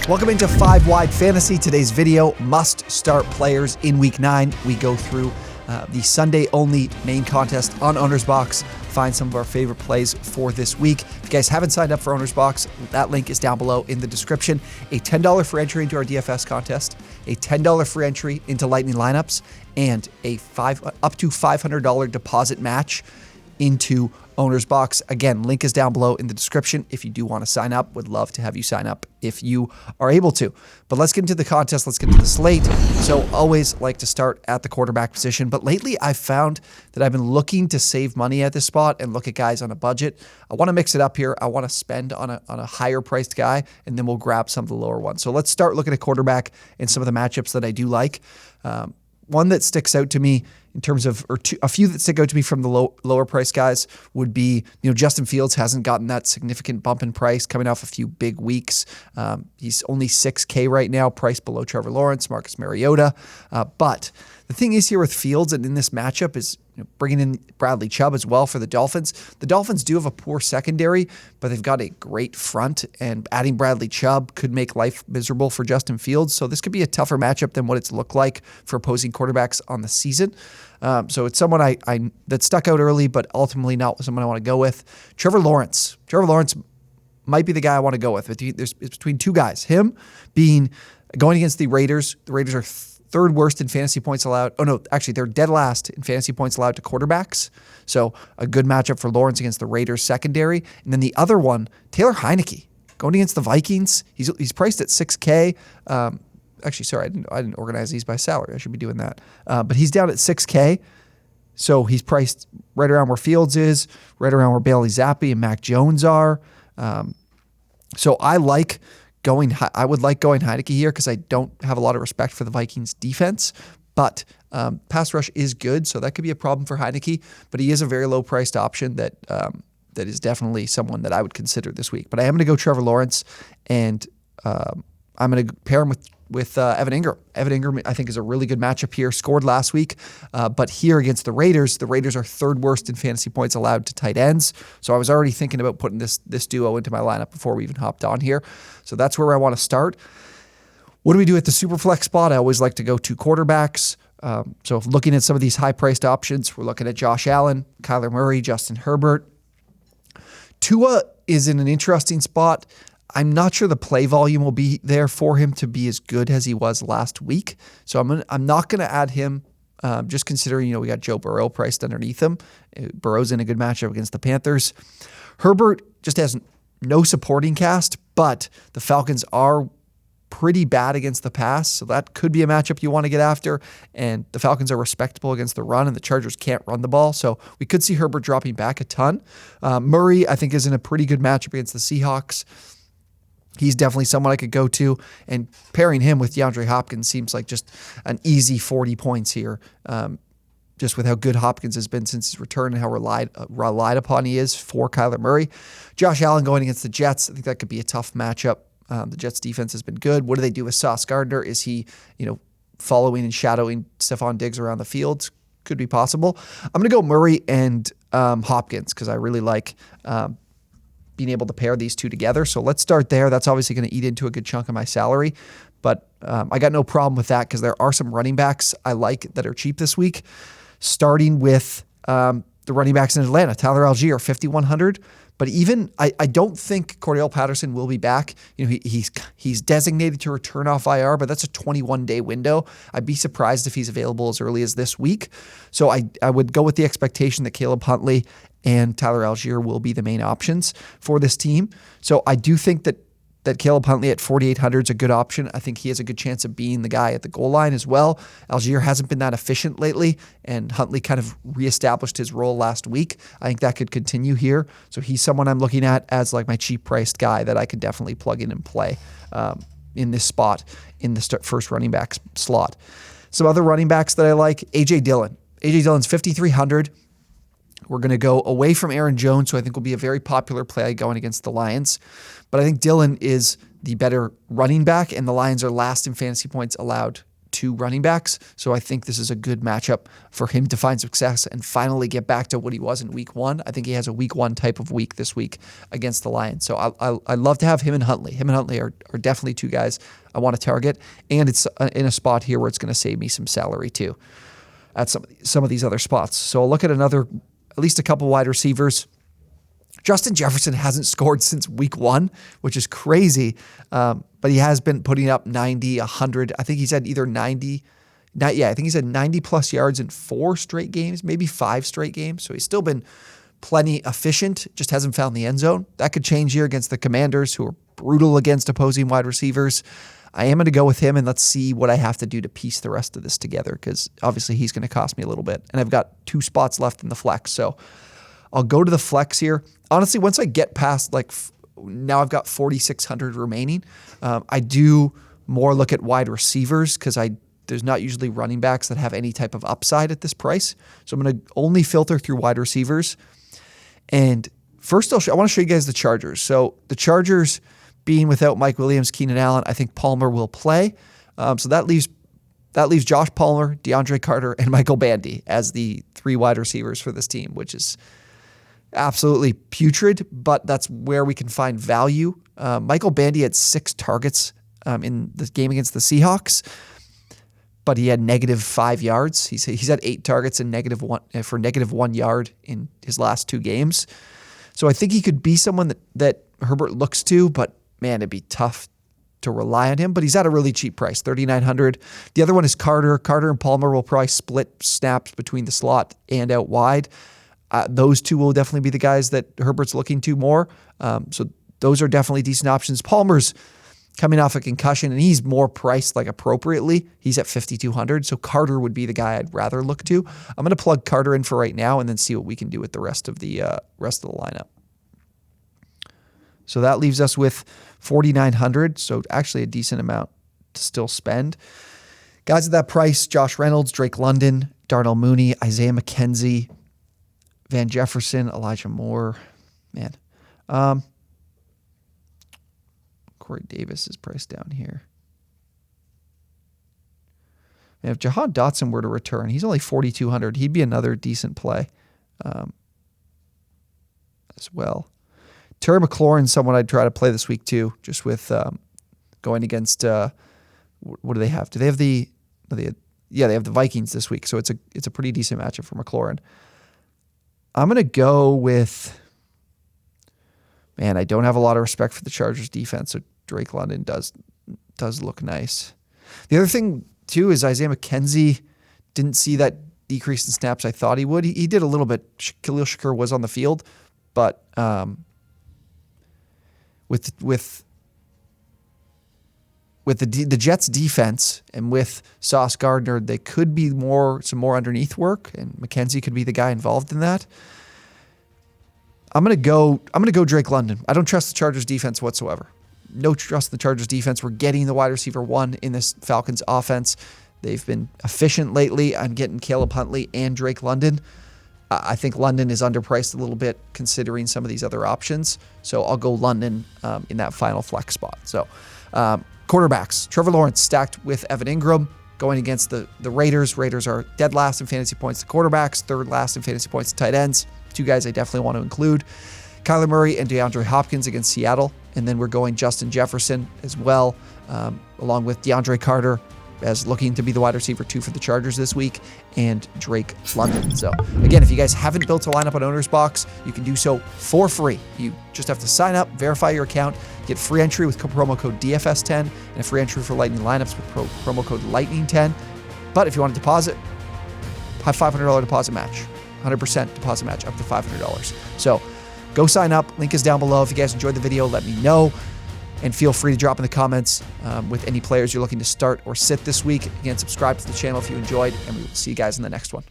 Welcome into 5 Wide Fantasy. Today's video, must-start players in Week 9. We go through the Sunday-only main contest on OwnersBox, find some of our favorite plays for this week. If you guys haven't signed up for OwnersBox, that link is down below in the description. A $10 free entry into our DFS contest, a $10 free entry into Lightning lineups, and a up to $500 deposit match into OwnersBox. Again, link is down below in the description. If you do want to sign up, would love to have you sign up if you are able to. But let's get into the contest. Let's get into the slate. So always like to start at the quarterback position. But lately I've found that I've been looking to save money at this spot and look at guys on a budget. I want to mix it up here. I want to spend on a higher priced guy, and then we'll grab some of the lower ones. So let's start looking at quarterback and some of the matchups that I do like. One that sticks out to me in terms of, a few that stick out to me from the lower price guys would be, Justin Fields hasn't gotten that significant bump in price coming off a few big weeks. He's only $6K right now, priced below Trevor Lawrence, Marcus Mariota. But the thing is here with Fields and in this matchup is bringing in Bradley Chubb as well for the Dolphins. The Dolphins do have a poor secondary, but they've got a great front, and adding Bradley Chubb could make life miserable for Justin Fields. So this could be a tougher matchup than what it's looked like for opposing quarterbacks on the season. So it's someone I that stuck out early, but ultimately not someone I want to go with. Trevor Lawrence. Trevor Lawrence might be the guy I want to go with. It's between two guys. Him being going against the Raiders. The Raiders are third worst in fantasy points allowed. Oh, no, actually, they're dead last in fantasy points allowed to quarterbacks. So a good matchup for Lawrence against the Raiders secondary. And then the other one, Taylor Heineke, going against the Vikings. He's priced at $6K. Actually, sorry, I didn't organize these by salary. I should be doing that. But he's down at $6K. So he's priced right around where Fields is, right around where Bailey Zappi and Mac Jones are. So I would like going Heineke here because I don't have a lot of respect for the Vikings defense, but pass rush is good, so that could be a problem for Heineke, but he is a very low-priced option that is definitely someone that I would consider this week. But I am going to go Trevor Lawrence, and I'm going to pair him with Evan Ingram. Evan Ingram, I think, is a really good matchup here. Scored last week, but here against the Raiders are third worst in fantasy points allowed to tight ends. So I was already thinking about putting this duo into my lineup before we even hopped on here. So that's where I want to start. What do we do at the Superflex spot? I always like to go to quarterbacks. So if looking at some of these high-priced options, we're looking at Josh Allen, Kyler Murray, Justin Herbert. Tua is in an interesting spot. I'm not sure the play volume will be there for him to be as good as he was last week. So I'm not going to add him, just considering, we got Joe Burrow priced underneath him. Burrow's in a good matchup against the Panthers. Herbert just has no supporting cast, but the Falcons are pretty bad against the pass, so that could be a matchup you want to get after. And the Falcons are respectable against the run, and the Chargers can't run the ball, so we could see Herbert dropping back a ton. Murray, I think, is in a pretty good matchup against the Seahawks. He's definitely someone I could go to, and pairing him with DeAndre Hopkins seems like just an easy 40 points here, just with how good Hopkins has been since his return and how relied upon he is for Kyler Murray. Josh Allen going against the Jets, I think that could be a tough matchup. The Jets defense has been good. What do they do with Sauce Gardner? Is he, following and shadowing Stephon Diggs around the field? Could be possible. I'm going to go Murray and Hopkins because I really like being able to pair these two together. So let's start there. That's obviously going to eat into a good chunk of my salary, but I got no problem with that because there are some running backs I like that are cheap this week, starting with the running backs in Atlanta. Tyler Algier, $5,100. But even I don't think Cordell Patterson will be back. He's designated to return off IR, but that's a 21-day window. I'd be surprised if he's available as early as this week. So I would go with the expectation that Caleb Huntley and Tyler Algier will be the main options for this team. So I do think that Caleb Huntley at 4,800 is a good option. I think he has a good chance of being the guy at the goal line as well. Algier hasn't been that efficient lately, and Huntley kind of reestablished his role last week. I think that could continue here. So he's someone I'm looking at as like my cheap-priced guy that I could definitely plug in and play in this spot in the first running back slot. Some other running backs that I like, A.J. Dillon. A.J. Dillon's 5,300. We're going to go away from Aaron Jones, who I think will be a very popular play going against the Lions. But I think Dillon is the better running back, and the Lions are last in fantasy points allowed two running backs. So I think this is a good matchup for him to find success and finally get back to what he was in week one. I think he has a week one type of week this week against the Lions. So I love to have him and Huntley. Him and Huntley are definitely two guys I want to target. And it's in a spot here where it's going to save me some salary too at some of these other spots. So I'll look at at least a couple wide receivers. Justin Jefferson hasn't scored since week one, which is crazy. But he has been putting up 90, 100. I think he's had either 90 plus yards in 4 straight games, maybe 5 straight games. So he's still been plenty efficient, just hasn't found the end zone. That could change here against the Commanders, who are brutal against opposing wide receivers. I am going to go with him, and let's see what I have to do to piece the rest of this together, because obviously he's going to cost me a little bit. And I've got 2 spots left in the flex. So I'll go to the flex here. Honestly, once I get past now I've got 4,600 remaining, I do more look at wide receivers because there's not usually running backs that have any type of upside at this price. So I'm going to only filter through wide receivers. And first, I want to show you guys the Chargers. So the Chargers being without Mike Williams, Keenan Allen, I think Palmer will play. So that leaves Josh Palmer, DeAndre Carter, and Michael Bandy as the 3 wide receivers for this team, which is absolutely putrid, but that's where we can find value. Michael Bandy had 6 targets in the game against the Seahawks, but he had -5 yards. He's had 8 targets and -1 yard in his last 2 games. So I think he could be someone that Herbert looks to, but man, it'd be tough to rely on him. But he's at a really cheap price, $3,900. The other one is Carter. Carter and Palmer will probably split snaps between the slot and out wide. Those 2 will definitely be the guys that Herbert's looking to more. So those are definitely decent options. Palmer's coming off a concussion, and he's more priced appropriately. He's at $5,200. So Carter would be the guy I'd rather look to. I'm going to plug Carter in for right now and then see what we can do with the rest of the lineup. So that leaves us with $4,900. So actually a decent amount to still spend. Guys at that price: Josh Reynolds, Drake London, Darnell Mooney, Isaiah McKenzie, Van Jefferson, Elijah Moore, man. Corey Davis is priced down here. And if Jahan Dotson were to return, he's only $4,200. He'd be another decent play as well. Terry McLaurin's someone I'd try to play this week too, just with going against, what do they have? Do they have they have the Vikings this week, so it's a pretty decent matchup for McLaurin. I'm going to go with, man, I don't have a lot of respect for the Chargers defense, so Drake London does look nice. The other thing, too, is Isaiah McKenzie didn't see that decrease in snaps I thought he would. He did a little bit. Khalil Shakur was on the field, but with the Jets defense and with Sauce Gardner, they could be some more underneath work, and McKenzie could be the guy involved in that. I'm gonna go Drake London. I don't trust the Chargers defense whatsoever. No trust in the Chargers defense. We're getting the wide receiver 1 in this Falcons offense. They've been efficient lately on getting Caleb Huntley and Drake London. I think London is underpriced a little bit considering some of these other options. So I'll go London in that final flex spot. So quarterbacks: Trevor Lawrence stacked with Evan Ingram going against the Raiders. Raiders are dead last in fantasy points to quarterbacks, 3rd last in fantasy points to tight ends. 2 guys I definitely want to include: Kyler Murray and DeAndre Hopkins against Seattle. And then we're going Justin Jefferson as well, along with DeAndre Carter as looking to be the wide receiver 2 for the Chargers this week, and Drake London. So again, if you guys haven't built a lineup on OwnersBox, you can do so for free. You just have to sign up, verify your account, get free entry with promo code DFS10, and a free entry for Lightning lineups with promo code Lightning10. But if you want to deposit, have $500 deposit match, 100% deposit match up to $500. So go sign up. Link is down below. If you guys enjoyed the video, let me know. And feel free to drop in the comments with any players you're looking to start or sit this week. Again, subscribe to the channel if you enjoyed, and we will see you guys in the next one.